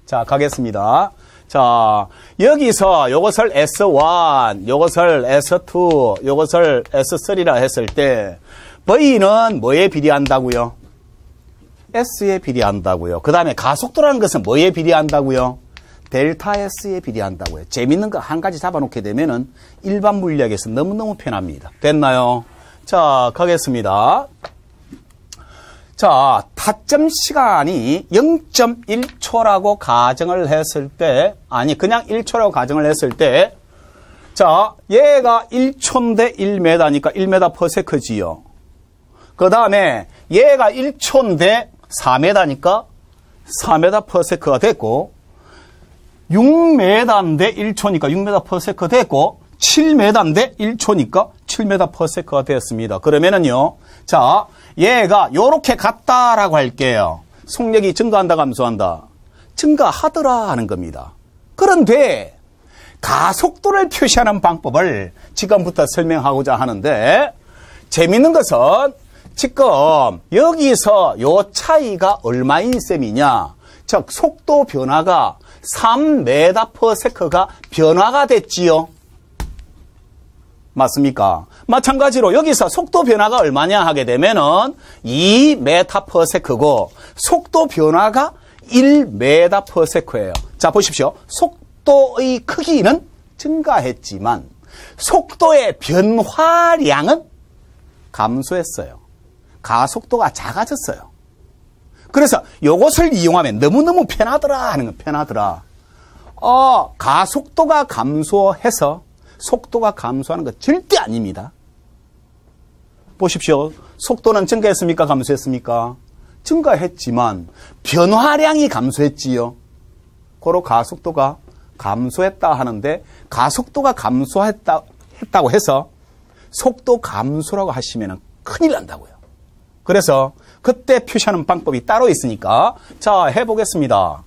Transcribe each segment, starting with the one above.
자, 가겠습니다. 자, 여기서 요것을 S1, 요것을 S2, 요것을 S3라 했을 때 V는 뭐에 비례한다고요? S에 비례한다고요. 그 다음에 가속도라는 것은 뭐에 비례한다고요? 델타 S에 비례한다고요. 재밌는 거 한 가지 잡아놓게 되면은 일반 물리학에서 너무너무 편합니다. 됐나요? 자, 가겠습니다. 자, 타점 시간이 0.1초라고 가정을 했을 때, 아니, 그냥 1초라고 가정을 했을 때, 자, 얘가 1초인데 1m니까 1m/s지요. 그 다음에 얘가 1초인데 4m니까 4m/s가 됐고, 6m인데 1초니까 6m/s 됐고, 7m인데 1초니까 7m/s가 되었습니다. 그러면은요, 자, 얘가 요렇게 갔다라고 할게요. 속력이 증가한다, 감소한다? 증가하더라 하는 겁니다. 그런데 가속도를 표시하는 방법을 지금부터 설명하고자 하는데, 재밌는 것은 지금 여기서 요 차이가 얼마인 셈이냐? 즉 속도 변화가 3m/s가 변화가 됐지요. 맞습니까? 마찬가지로 여기서 속도 변화가 얼마냐 하게 되면은 2m/s고 속도 변화가 1m/s예요. 자, 보십시오. 속도의 크기는 증가했지만 속도의 변화량은 감소했어요. 가속도가 작아졌어요. 그래서 이것을 이용하면 너무너무 편하더라 하는 건 편하더라. 가속도가 감소해서 속도가 감소하는 건 절대 아닙니다. 보십시오. 속도는 증가했습니까? 감소했습니까? 증가했지만 변화량이 감소했지요. 고로 가속도가 감소했다 하는데 가속도가 감소했다고 해서 속도 감소라고 하시면 큰일 난다고요. 그래서 그때 표시하는 방법이 따로 있으니까 자, 해보겠습니다.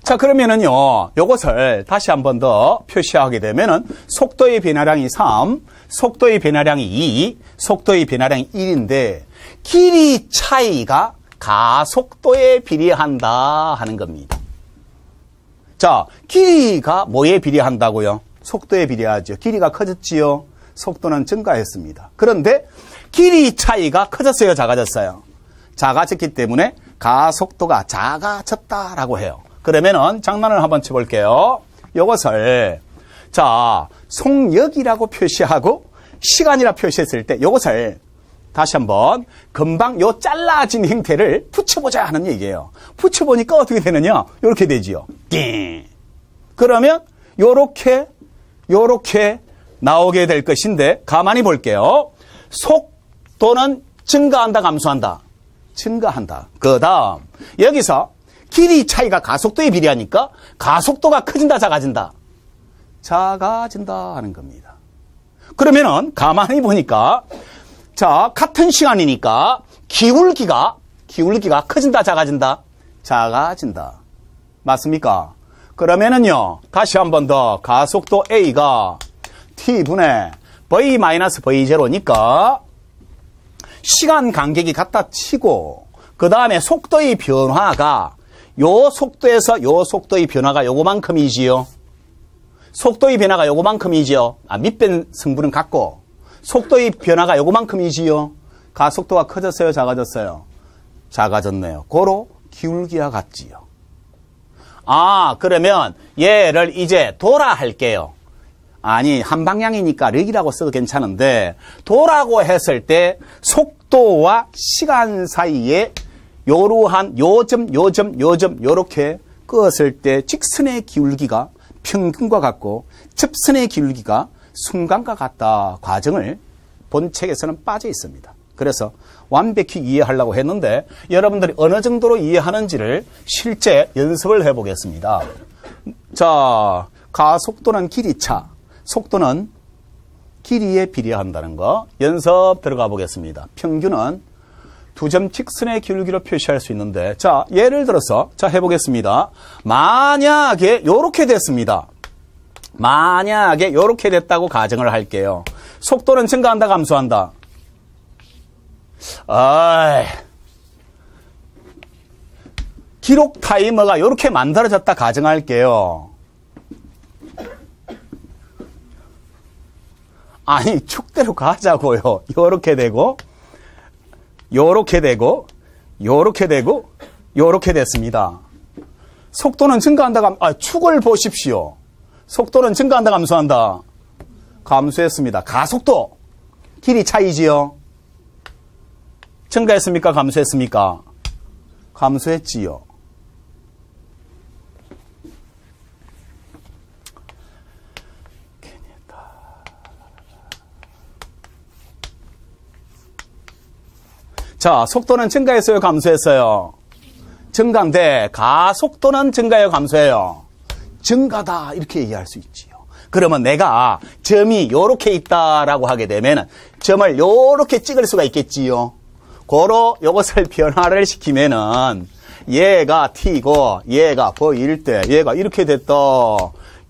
자, 그러면은요, 요것을 다시 한 번 더 표시하게 되면은 속도의 변화량이 3, 속도의 변화량이 2, 속도의 변화량이 1인데 길이 차이가 가속도에 비례한다 하는 겁니다. 자, 길이가 뭐에 비례한다고요? 속도에 비례하죠. 길이가 커졌지요. 속도는 증가했습니다. 그런데 길이 차이가 커졌어요, 작아졌어요? 작아졌기 때문에 가속도가 작아졌다라고 해요. 그러면은 장난을 한번 쳐볼게요. 이것을 자, 속력이라고 표시하고 시간이라 표시했을 때 이것을 다시 한번 금방 요 잘라진 형태를 붙여보자 하는 얘기예요. 붙여보니까 어떻게 되느냐? 이렇게 되지요. 그러면 요렇게 나오게 될 것인데 가만히 볼게요. 속도는 증가한다, 감소한다? 증가한다. 그 다음 여기서 길이 차이가 가속도에 비례하니까 가속도가 커진다, 작아진다? 작아진다 하는 겁니다. 그러면은 가만히 보니까 자, 같은 시간이니까 기울기가 커진다, 작아진다? 작아진다. 맞습니까? 그러면은요, 다시 한 번 더 가속도 A가 T분의 V-V0니까 시간 간격이 같다 치고 그 다음에 속도의 변화가 요 속도에서 요 속도의 변화가 요거만큼이지요. 속도의 변화가 요거만큼이지요. 밑변 성분은 같고 속도의 변화가 요거만큼이지요. 가속도가 커졌어요, 작아졌어요? 작아졌네요. 고로 기울기와 같지요. 그러면 얘를 이제 도라 할게요. 아니, 한 방향이니까 력이라고 써도 괜찮은데 도라고 했을 때 속도와 시간 사이에 요러한 요점 요렇게 끄었을 때 직선의 기울기가 평균과 같고 접선의 기울기가 순간과 같다 과정을 본 책에서는 빠져 있습니다. 그래서 완벽히 이해하려고 했는데 여러분들이 어느 정도로 이해하는지를 실제 연습을 해보겠습니다. 자, 가속도는 길이차, 속도는 길이에 비례한다는 거 연습 들어가 보겠습니다. 평균은 두 점 직선의 기울기로 표시할 수 있는데 자, 예를 들어서 자 해보겠습니다. 만약에 요렇게 됐습니다. 만약에 요렇게 됐다고 가정을 할게요. 속도는 증가한다, 감소한다? 기록 타이머가 이렇게 만들어졌다 가정할게요. 아니, 축대로 가자고요. 요렇게 되고, 요렇게 되고, 요렇게 되고, 요렇게 됐습니다. 속도는 증가한다, 축을 보십시오. 속도는 증가한다, 감소한다? 감소했습니다. 가속도. 길이 차이지요? 증가했습니까? 감소했습니까? 감소했지요. 자, 속도는 증가했어요? 감소했어요? 증가인데 가속도는 증가해요? 감소해요? 증가다 이렇게 얘기할 수 있지요. 그러면 내가 점이 요렇게 있다라고 하게 되면 점을 요렇게 찍을 수가 있겠지요. 고로 요것을 변화를 시키면은 얘가 t고 얘가 v일 때 얘가 이렇게 됐다.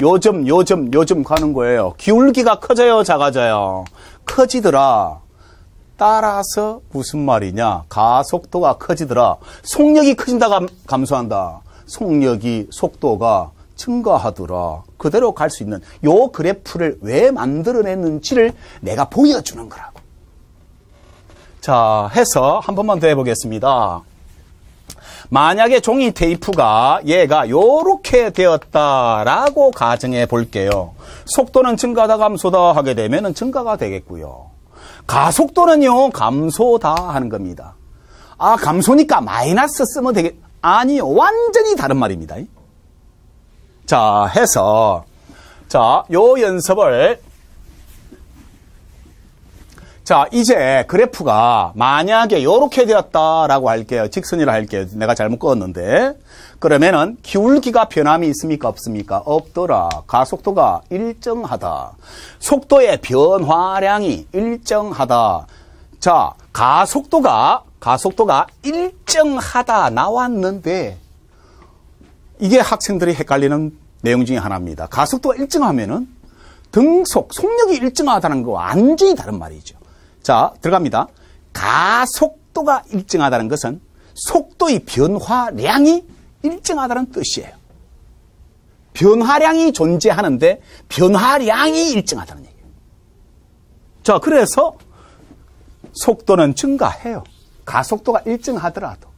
요점 가는 거예요. 기울기가 커져요? 작아져요? 커지더라. 따라서 무슨 말이냐? 가속도가 커지더라. 속력이 커진다, 감소한다. 속력이, 속도가 증가하더라. 그대로 갈 수 있는 요 그래프를 왜 만들어냈는지를 내가 보여주는 거라고. 자, 해서 한 번만 더 해보겠습니다. 만약에 종이 테이프가 얘가 요렇게 되었다라고 가정해 볼게요. 속도는 증가다, 감소다 하게 되면은 증가가 되겠고요. 가속도는요, 감소다 하는 겁니다. 아, 감소니까 마이너스 쓰면 아니요, 완전히 다른 말입니다. 자, 해서, 자, 요 연습을, 자, 이제 그래프가 만약에 요렇게 되었다라고 할게요. 직선이라 할게요. 내가 잘못 그었는데. 그러면은 기울기가 변함이 있습니까? 없습니까? 없더라. 가속도가 일정하다. 속도의 변화량이 일정하다. 자, 가속도가 일정하다 나왔는데 이게 학생들이 헷갈리는 내용 중에 하나입니다. 가속도가 일정하면은 속력이 일정하다는 거 완전히 다른 말이죠. 자, 들어갑니다. 가속도가 일정하다는 것은 속도의 변화량이 일정하다는 뜻이에요. 변화량이 존재하는데 변화량이 일정하다는 얘기예요. 자, 그래서 속도는 증가해요. 가속도가 일정하더라도.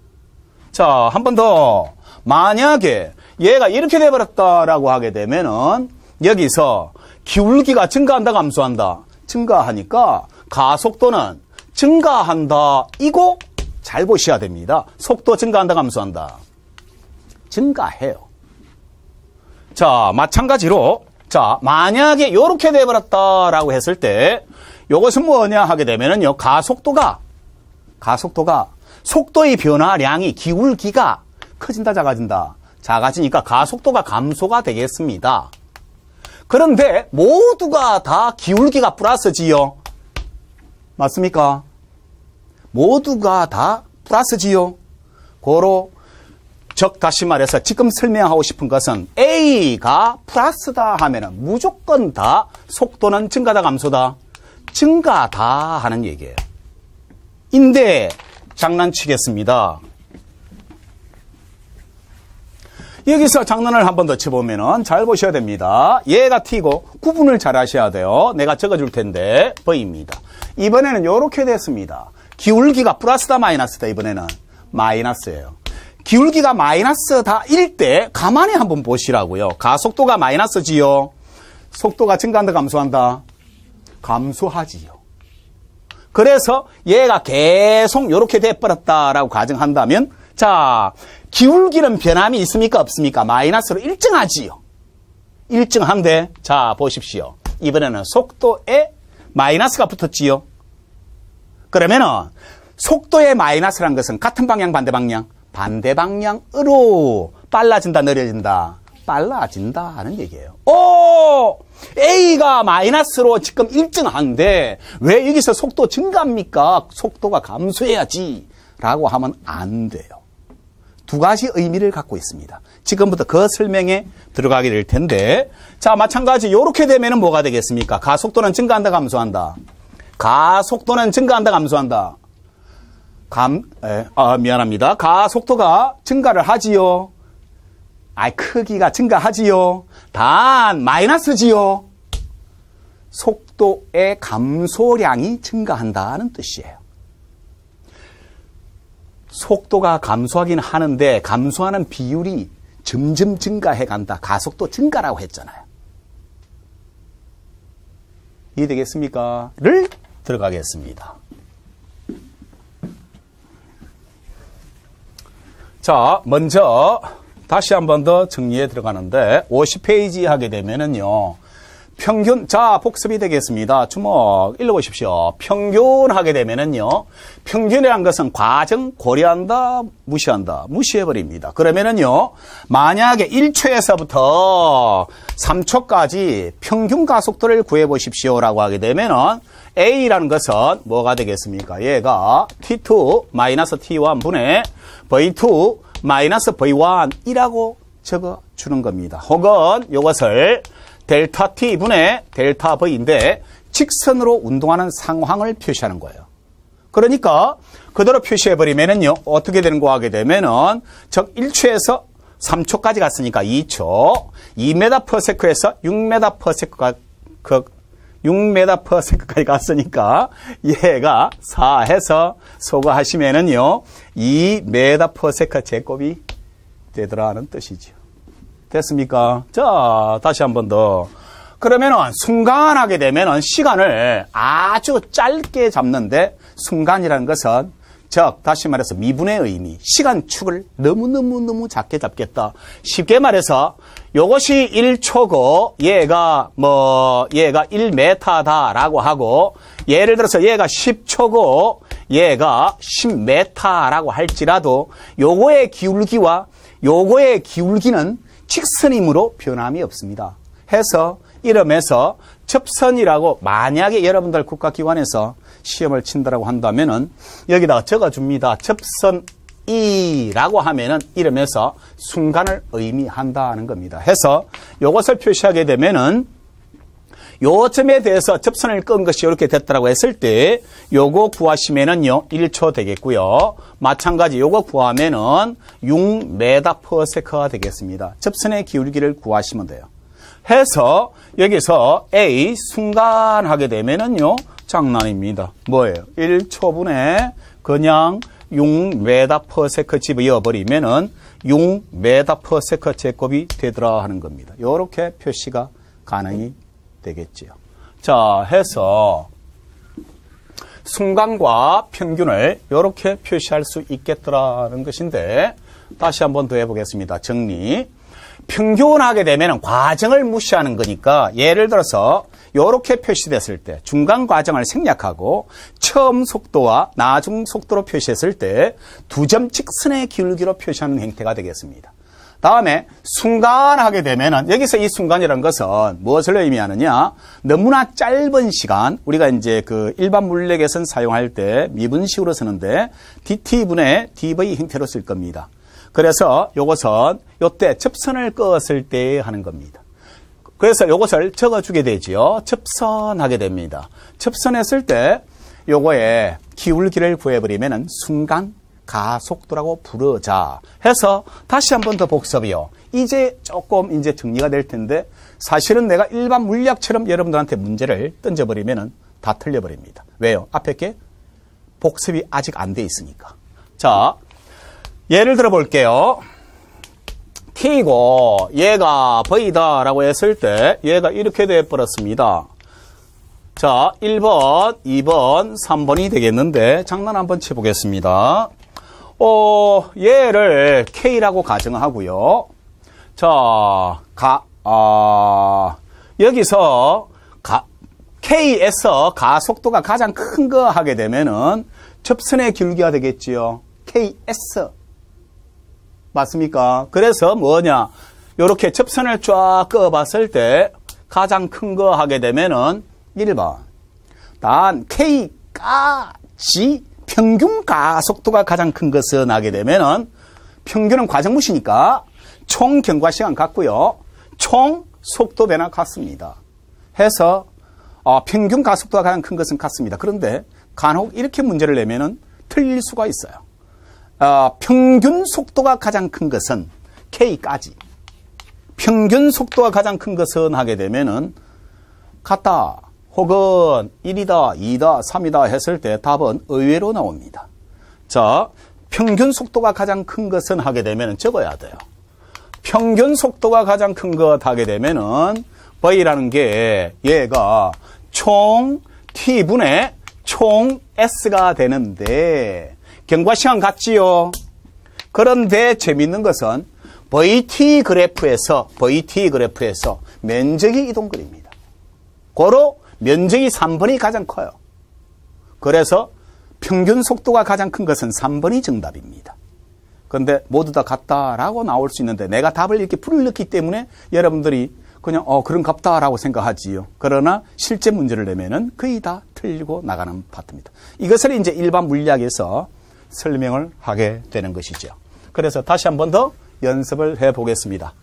자, 한 번 더. 만약에 얘가 이렇게 돼버렸다라고 하게 되면은 여기서 기울기가 증가한다, 감소한다? 증가하니까 가속도는 증가한다. 이거 잘 보셔야 됩니다. 속도 증가한다, 감소한다? 증가해요. 자, 마찬가지로, 자, 만약에 이렇게 돼버렸다라고 했을 때, 이것은 뭐냐 하게 되면은요, 가속도가, 속도의 변화량이 기울기가 커진다, 작아진다? 작아지니까 가속도가 감소가 되겠습니다. 그런데 모두가 다 기울기가 플러스지요. 맞습니까? 모두가 다 플러스지요. 고로 다시 말해서 지금 설명하고 싶은 것은 A가 플러스다 하면은 무조건 다 속도는 증가다, 감소다? 증가다 하는 얘기예요. 인데 장난치겠습니다. 여기서 장난을 한 번 더 쳐보면은 잘 보셔야 됩니다. 얘가 t고 구분을 잘 하셔야 돼요. 내가 적어줄 텐데 v입니다. 이번에는 이렇게 됐습니다. 기울기가 플러스다, 마이너스다? 이번에는 마이너스예요. 기울기가 마이너스다 일 때 가만히 한번 보시라고요. 가속도가 마이너스지요. 속도가 증가한다, 감소한다? 감소하지요. 그래서 얘가 계속 이렇게 돼버렸다라고 가정한다면, 자, 기울기는 변함이 있습니까? 없습니까? 마이너스로 일정하지요. 일정한데, 자, 보십시오. 이번에는 속도에 마이너스가 붙었지요. 그러면은 속도의 마이너스란 것은 같은 방향, 반대 방향? 반대 방향으로 빨라진다, 느려진다? 빨라진다 하는 얘기예요. 오! A가 마이너스로 지금 일정한데 왜 여기서 속도 증가합니까? 속도가 감소해야지 라고 하면 안 돼요. 두 가지 의미를 갖고 있습니다. 지금부터 그 설명에 들어가게 될 텐데, 자, 마찬가지 이렇게 되면은 뭐가 되겠습니까? 가속도는 증가한다, 감소한다? 가속도는 증가한다, 감소한다? 미안합니다. 가속도가 증가를 하지요. 크기가 증가하지요. 단 마이너스지요. 속도의 감소량이 증가한다는 뜻이에요. 속도가 감소하긴 하는데 감소하는 비율이 점점 증가해 간다. 가속도 증가라고 했잖아요. 이해되겠습니까? 를 들어가겠습니다. 자, 먼저 다시 한 번 더 정리해 들어가는데 50페이지 하게 되면은요. 평균, 자, 복습이 되겠습니다. 주목, 읽어보십시오. 평균 하게 되면은요. 평균이란 것은 과정 고려한다, 무시한다, 무시해버립니다. 그러면은요. 만약에 1초에서부터 3초까지 평균 가속도를 구해보십시오라고 하게 되면은 A라는 것은 뭐가 되겠습니까? 얘가 T2 마이너스 T1 분의 V2 마이너스 V1이라고 적어주는 겁니다. 혹은 이것을 델타 T분의 델타 V인데 직선으로 운동하는 상황을 표시하는 거예요. 그러니까 그대로 표시해버리면은요, 어떻게 되는 거 하게 되면은, 즉 1초에서 3초까지 갔으니까 2초, 2m/s에서 6m/s까지 갔으니까 얘가 4 해서 소거하시면은요, 2m/s 제곱이 되더라는 뜻이죠. 됐습니까? 자, 다시 한 번 더. 그러면은 순간 하게 되면은 시간을 아주 짧게 잡는데 순간이라는 것은 즉 다시 말해서 미분의 의미, 시간축을 너무너무 작게 잡겠다. 쉽게 말해서 요것이 1초고 얘가 1m다라고 하고 예를 들어서 얘가 10초고 얘가 10m라고 할지라도 요거의 기울기와 요거의 기울기는 직선이므로 변함이 없습니다. 해서 이러면서 접선이라고 만약에 여러분들 국가기관에서 시험을 친다라고 한다면은 여기다가 적어줍니다. 접선이라고 하면은 이러면서 순간을 의미한다는 겁니다. 해서 이것을 표시하게 되면은 요점에 대해서 접선을 끈 것이 이렇게 됐다라고 했을 때 요거 구하시면은요 1초 되겠고요. 마찬가지 요거 구하면은 6m/s가 되겠습니다. 접선의 기울기를 구하시면 돼요. 해서 여기서 A 순간 하게 되면은요 장난입니다. 뭐예요? 1초분에 그냥 6m/s 집어넣어버리면은 6m/s 제곱이 되더라 하는 겁니다. 이렇게 표시가 가능이 되겠지요. 자, 해서 순간과 평균을 이렇게 표시할 수 있겠더라는 것인데 다시 한 번 더 해보겠습니다. 정리. 평균하게 되면 과정을 무시하는 거니까 예를 들어서 이렇게 표시됐을 때 중간 과정을 생략하고 처음 속도와 나중 속도로 표시했을 때 두 점 직선의 기울기로 표시하는 형태가 되겠습니다. 다음에 순간 하게 되면은 여기서 이 순간이라는 것은 무엇을 의미하느냐? 너무나 짧은 시간, 우리가 이제 그 일반 물리학에서는 사용할 때 미분식으로 쓰는데 dt분의 dv 형태로 쓸 겁니다. 그래서 요것은 요때 접선을 끄었을 때 하는 겁니다. 그래서 요것을 적어주게 되지요. 접선하게 됩니다. 접선했을 때 요거에 기울기를 구해버리면은 순간 가속도라고 부르자 해서 다시 한 번 더 복습이요. 이제 조금 이제 정리가 될 텐데 사실은 내가 일반 물리학처럼 여러분들한테 문제를 던져버리면은 다 틀려버립니다. 왜요? 앞에 게 복습이 아직 안 돼 있으니까. 자, 예를 들어 볼게요. T고 얘가 V다라고 했을 때 얘가 이렇게 돼 버렸습니다. 자, 1번, 2번, 3번이 되겠는데 장난 한번 쳐보겠습니다. 얘를 K라고 가정하고요. 자, 여기서 K에서 가속도가 가장 큰 거 하게 되면은 접선의 기울기가 되겠지요. KS. 맞습니까? 그래서 뭐냐? 요렇게 접선을 쫙 그어봤을 때 가장 큰 거 하게 되면은 1번. 단 K까지 평균 가속도가 가장 큰 것은 하게 되면은 평균은 과정무시니까 총 경과시간 같고요. 총 속도 변화 같습니다. 해서 평균 가속도가 가장 큰 것은 같습니다. 그런데 간혹 이렇게 문제를 내면은 틀릴 수가 있어요. 평균 속도가 가장 큰 것은 K까지. 평균 속도가 가장 큰 것은 하게 되면은 같다 혹은 1이다, 2다, 3이다 했을 때 답은 의외로 나옵니다. 자, 평균 속도가 가장 큰 것은 하게 되면은 적어야 돼요. 평균 속도가 가장 큰 것 하게 되면은 V라는 게 얘가 총 T분의 총 S가 되는데 경과 시간 같지요? 그런데 재밌는 것은 VT 그래프에서 면적이 이동거리입니다. 고로 면적이 3번이 가장 커요. 그래서 평균 속도가 가장 큰 것은 3번이 정답입니다. 그런데 모두 다 같다라고 나올 수 있는데 내가 답을 이렇게 풀어넣기 때문에 여러분들이 그냥 그런 같다라고 생각하지요. 그러나 실제 문제를 내면은 거의 다 틀리고 나가는 파트입니다. 이것을 이제 일반 물리학에서 설명을 하게 되는 것이죠. 그래서 다시 한 번 더 연습을 해 보겠습니다.